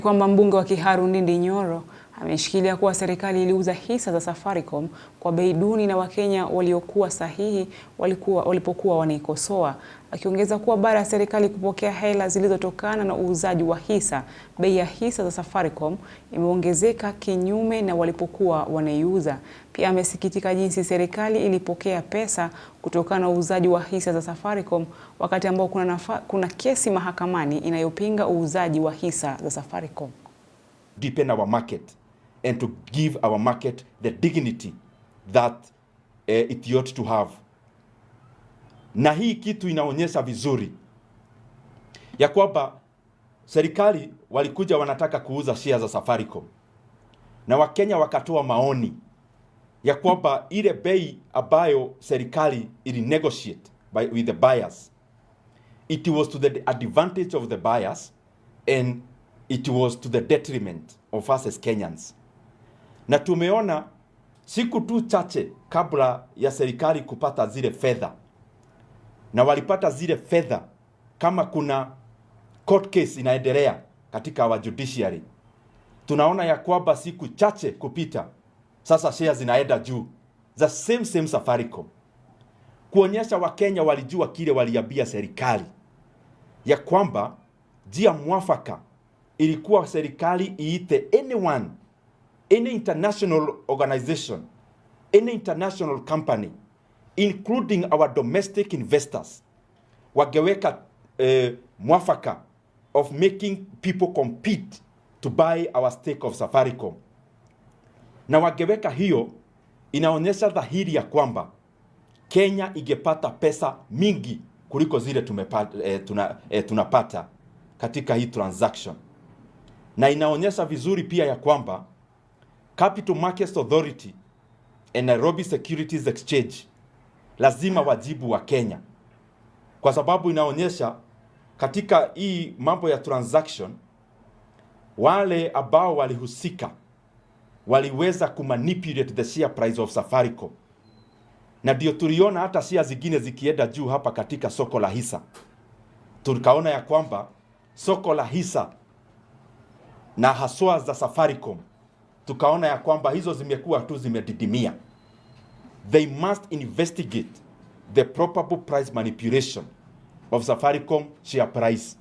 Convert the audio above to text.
Kwamba mbunge wa Kiharu Ndindi Nyoro ameshikilia kuwa serikali iliuza hisa za Safaricom kwa bei duni na Wakenya waliokuwa sahihi walipokuwa wanaikosoa, akiongeza kuwa baada ya serikali kupokea hela zilizotokana na uuzaji wa hisa, bei ya hisa za Safaricom imeongezeka kinyume na walipokuwa wanaiuza. Pia amesikitika jinsi serikali ilipokea pesa kutokana na uuzaji wa hisa za Safaricom wakati ambao kuna kesi mahakamani inayopinga uuzaji wa hisa za Safaricom. Deepen our market and to give our market the dignity that it ought to have. Na hii kitu inaonyesha vizuri ya kwamba serikali walikuja wanataka kuuza share za Safaricom, na Wakenya wakatoa maoni ya kwamba ile bei ambayo serikali ili negotiate with the buyers, it was to the advantage of the buyers and it was to the detriment of us as Kenyans. Na tumeona siku tu chache kabla ya serikali kupata zile fedha, na walipata zile fedha kama kuna court case inaendelea katika our judiciary. Tunaona ya kwamba siku chache kupita sasa shares zinaenda juu za same Safaricom, kuonyesha Wakenya walijua kile waliambia serikali ya kwamba njia mwafaka ilikuwa serikali iite anyone, any international organization, any international company, including our domestic investors, wageweka mwafaka of making people compete to buy our stake of Safaricom. Na wageweka hiyo, inaonyesha dhahiri ya kwamba Kenya ingepata pesa mingi kuliko zile tunapata katika hii transaction. Na inaonyesha vizuri pia ya kwamba Capital Markets Authority and Nairobi Securities Exchange lazima wajibu wa Kenya, kwa sababu inaonyesha katika hii mambo ya transaction wale ambao walihusika waliweza kumanipulate the share price of Safaricom, na ndio tuliona hata share zingine zikienda juu hapa katika soko la hisa. Tukaona ya kwamba soko la hisa na haswa za Safaricom, tukaona ya kwamba hizo zimekuwa tu zimedidimia. They must investigate the probable price manipulation of Safaricom share price.